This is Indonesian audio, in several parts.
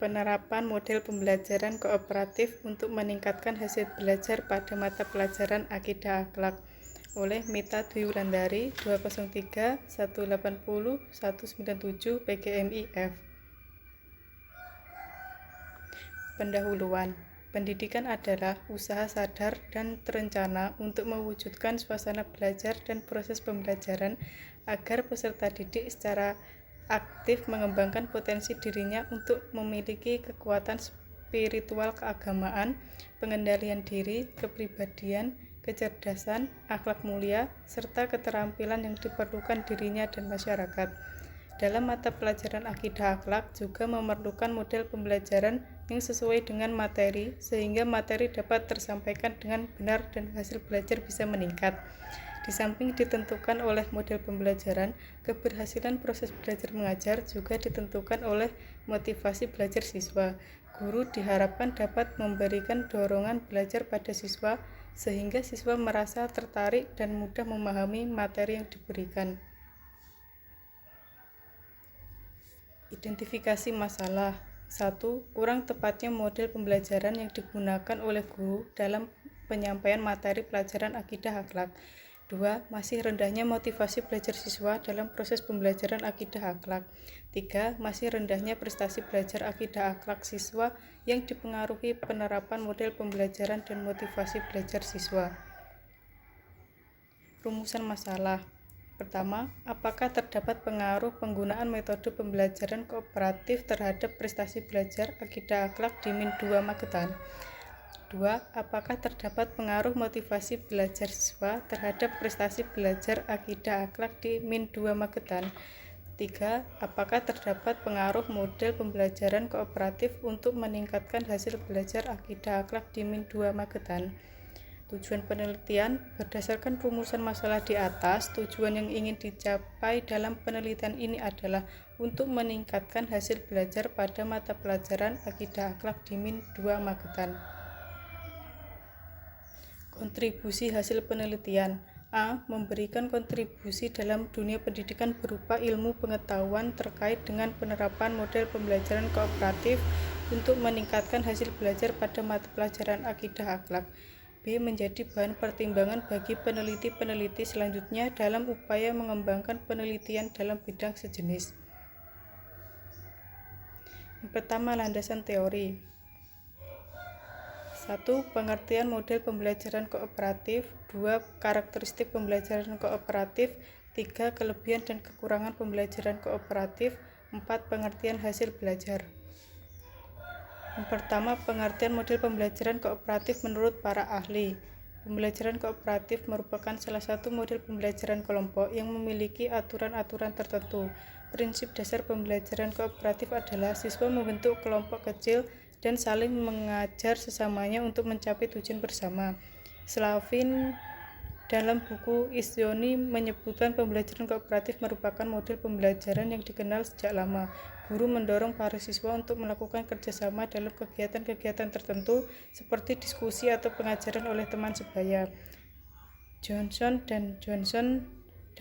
Penerapan model pembelajaran kooperatif untuk meningkatkan hasil belajar pada mata pelajaran Akidah Akhlak oleh Mita Dwi Wulandari 203 180 197 PGMIF. Pendahuluan. Pendidikan adalah usaha sadar dan terencana untuk mewujudkan suasana belajar dan proses pembelajaran agar peserta didik secara aktif mengembangkan potensi dirinya untuk memiliki kekuatan spiritual keagamaan, pengendalian diri, kepribadian, kecerdasan, akhlak mulia, serta keterampilan yang diperlukan dirinya dan masyarakat. Dalam mata pelajaran Akidah Akhlak juga memerlukan model pembelajaran yang sesuai dengan materi sehingga materi dapat tersampaikan dengan benar dan hasil belajar bisa meningkat. Di samping ditentukan oleh model pembelajaran, keberhasilan proses belajar mengajar juga ditentukan oleh motivasi belajar siswa. Guru diharapkan dapat memberikan dorongan belajar pada siswa sehingga siswa merasa tertarik dan mudah memahami materi yang diberikan. Identifikasi masalah. 1. Kurang tepatnya model pembelajaran yang digunakan oleh guru dalam penyampaian materi pelajaran Akidah Akhlak. 2. Masih rendahnya motivasi belajar siswa dalam proses pembelajaran Akidah Akhlak. 3. Masih rendahnya prestasi belajar Akidah Akhlak siswa yang dipengaruhi penerapan model pembelajaran dan motivasi belajar siswa. Rumusan masalah. Pertama, apakah terdapat pengaruh penggunaan metode pembelajaran kooperatif terhadap prestasi belajar Akidah Akhlak di Min2 Magetan? 2. Apakah terdapat pengaruh motivasi belajar siswa terhadap prestasi belajar Akidah Akhlak di Min2 Magetan? 3. Apakah terdapat pengaruh model pembelajaran kooperatif untuk meningkatkan hasil belajar Akidah Akhlak di Min2 Magetan? Tujuan penelitian. Berdasarkan rumusan masalah di atas, tujuan yang ingin dicapai dalam penelitian ini adalah untuk meningkatkan hasil belajar pada mata pelajaran Akidah Akhlak di Min2 Magetan. Kontribusi hasil penelitian. A. Memberikan kontribusi dalam dunia pendidikan berupa ilmu pengetahuan terkait dengan penerapan model pembelajaran kooperatif untuk meningkatkan hasil belajar pada mata pelajaran Akidah Akhlak. B. Menjadi bahan pertimbangan bagi peneliti-peneliti selanjutnya dalam upaya mengembangkan penelitian dalam bidang sejenis. Yang pertama, landasan teori. 1. Pengertian model pembelajaran kooperatif. 2. Karakteristik pembelajaran kooperatif. 3. Kelebihan dan kekurangan pembelajaran kooperatif. 4. Pengertian hasil belajar. Yang pertama, pengertian model pembelajaran kooperatif menurut para ahli. Pembelajaran kooperatif merupakan salah satu model pembelajaran kelompok yang memiliki aturan-aturan tertentu. Prinsip dasar pembelajaran kooperatif adalah siswa membentuk kelompok kecil dan saling mengajar sesamanya untuk mencapai tujuan bersama. Slavin dalam buku Isyoni menyebutkan pembelajaran kooperatif merupakan model pembelajaran yang dikenal sejak lama. Guru mendorong para siswa untuk melakukan kerjasama dalam kegiatan-kegiatan tertentu seperti diskusi atau pengajaran oleh teman sebaya. Johnson dan Johnson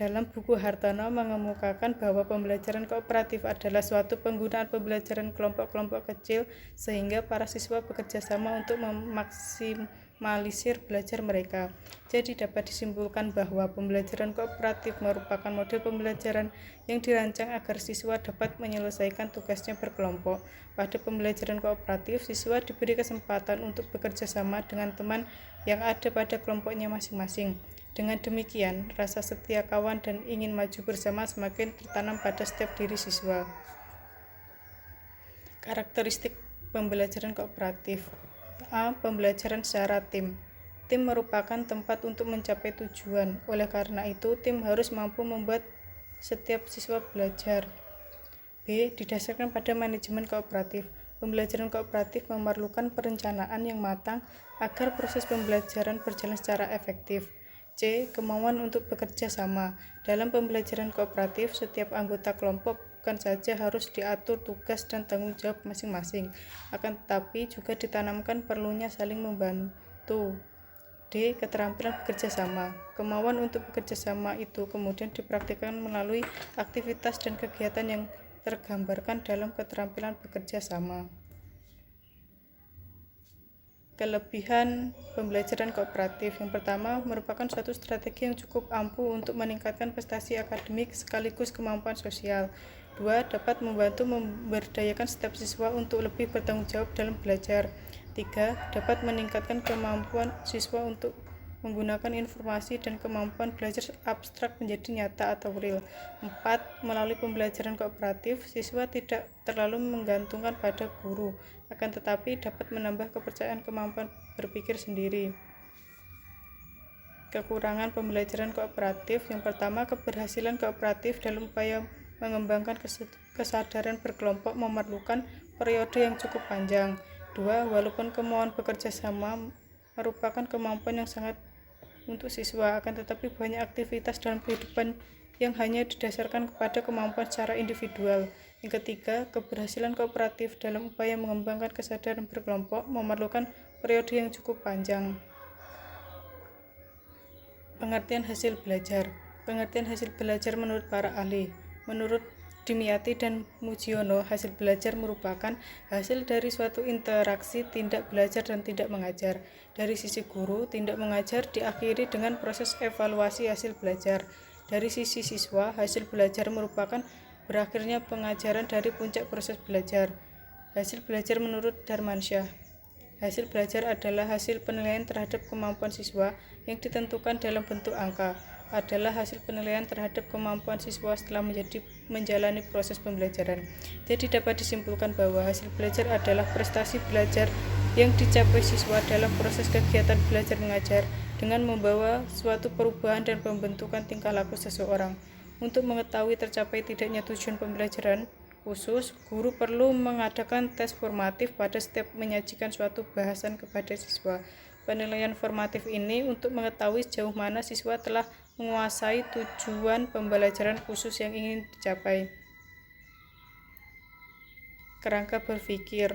dalam buku Hartono mengemukakan bahwa pembelajaran kooperatif adalah suatu penggunaan pembelajaran kelompok-kelompok kecil sehingga para siswa bekerja sama untuk memaksimalisir belajar mereka. Jadi dapat disimpulkan bahwa pembelajaran kooperatif merupakan model pembelajaran yang dirancang agar siswa dapat menyelesaikan tugasnya berkelompok. Pada pembelajaran kooperatif, siswa diberi kesempatan untuk bekerja sama dengan teman yang ada pada kelompoknya masing-masing. Dengan demikian, rasa setia kawan dan ingin maju bersama semakin tertanam pada setiap diri siswa. Karakteristik pembelajaran kooperatif. A. Pembelajaran secara tim. Tim merupakan tempat untuk mencapai tujuan. Oleh karena itu, tim harus mampu membuat setiap siswa belajar. B. Didasarkan pada manajemen kooperatif. Pembelajaran kooperatif memerlukan perencanaan yang matang agar proses pembelajaran berjalan secara efektif. C. Kemauan untuk bekerja sama. Dalam pembelajaran kooperatif, setiap anggota kelompok bukan saja harus diatur tugas dan tanggung jawab masing-masing, akan tetapi juga ditanamkan perlunya saling membantu. D. Keterampilan bekerja sama. Kemauan untuk bekerja sama itu kemudian dipraktikkan melalui aktivitas dan kegiatan yang tergambarkan dalam keterampilan bekerja sama. Kelebihan pembelajaran kooperatif. Yang pertama, merupakan suatu strategi yang cukup ampuh untuk meningkatkan prestasi akademik sekaligus kemampuan sosial. 2. Dapat membantu memberdayakan setiap siswa untuk lebih bertanggung jawab dalam belajar. 3. Dapat meningkatkan kemampuan siswa untuk menggunakan informasi dan kemampuan belajar abstrak menjadi nyata atau real. 4. Melalui pembelajaran kooperatif, siswa tidak terlalu menggantungkan pada guru, akan tetapi dapat menambah kepercayaan kemampuan berpikir sendiri. Kekurangan pembelajaran kooperatif. Yang pertama, keberhasilan kooperatif dalam upaya mengembangkan kesadaran berkelompok memerlukan periode yang cukup panjang. 2. Walaupun kemauan bekerja sama merupakan kemampuan yang sangat untuk siswa, akan tetapi banyak aktivitas dalam kehidupan yang hanya didasarkan kepada kemampuan secara individual. Yang ketiga, keberhasilan kooperatif dalam upaya mengembangkan kesadaran berkelompok memerlukan periode yang cukup panjang. Pengertian hasil belajar. Pengertian hasil belajar menurut para ahli. Menurut Dimyati dan Mujiono, hasil belajar merupakan hasil dari suatu interaksi tindak belajar dan tidak mengajar. Dari sisi guru, tindak mengajar diakhiri dengan proses evaluasi hasil belajar. Dari sisi siswa, hasil belajar merupakan berakhirnya pengajaran dari puncak proses belajar. Hasil belajar menurut Darmansyah. Hasil belajar adalah hasil penilaian terhadap kemampuan siswa yang ditentukan dalam bentuk angka. Adalah hasil penilaian terhadap kemampuan siswa setelah menjalani proses pembelajaran. Jadi dapat disimpulkan bahwa hasil belajar adalah prestasi belajar yang dicapai siswa dalam proses kegiatan belajar mengajar dengan membawa suatu perubahan dan pembentukan tingkah laku seseorang. Untuk mengetahui tercapai tidaknya tujuan pembelajaran khusus, guru perlu mengadakan tes formatif pada setiap menyajikan suatu bahasan kepada siswa. Penilaian formatif ini untuk mengetahui sejauh mana siswa telah menguasai tujuan pembelajaran khusus yang ingin dicapai. Kerangka berpikir.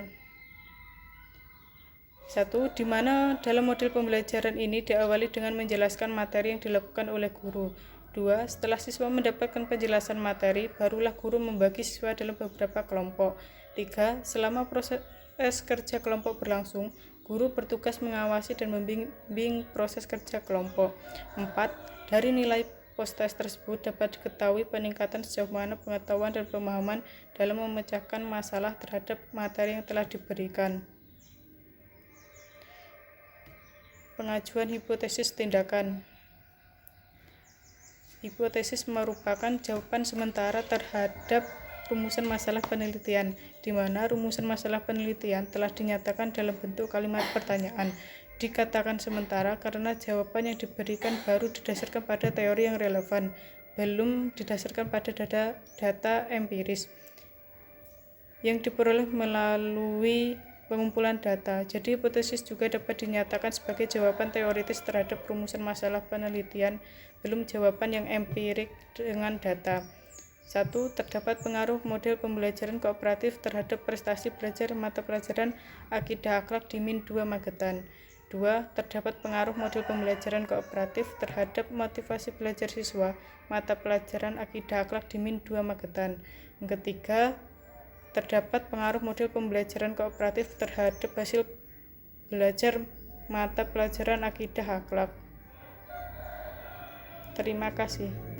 1. Di mana dalam model pembelajaran ini diawali dengan menjelaskan materi yang dilakukan oleh guru. 2. Setelah siswa mendapatkan penjelasan materi, barulah guru membagi siswa dalam beberapa kelompok. 3. Selama proses kerja kelompok berlangsung, guru bertugas mengawasi dan membimbing proses kerja kelompok. 4. Dari nilai post-test tersebut dapat diketahui peningkatan sejauh mana pengetahuan dan pemahaman dalam memecahkan masalah terhadap materi yang telah diberikan. Pengajuan hipotesis tindakan. Hipotesis merupakan jawaban sementara terhadap rumusan masalah penelitian, di mana rumusan masalah penelitian telah dinyatakan dalam bentuk kalimat pertanyaan. Dikatakan sementara karena jawaban yang diberikan baru didasarkan pada teori yang relevan, belum didasarkan pada data empiris yang diperoleh melalui pengumpulan data. Jadi hipotesis juga dapat dinyatakan sebagai jawaban teoritis terhadap rumusan masalah penelitian, belum jawaban yang empirik dengan data. 1. Terdapat pengaruh model pembelajaran kooperatif terhadap prestasi belajar mata pelajaran akidah akhlak di Min 2 Magetan. 2. Terdapat pengaruh model pembelajaran kooperatif terhadap motivasi belajar siswa mata pelajaran akidah akhlak di Min 2 Magetan. Yang ketiga, terdapat pengaruh model pembelajaran kooperatif terhadap hasil belajar mata pelajaran akidah akhlak. Terima kasih.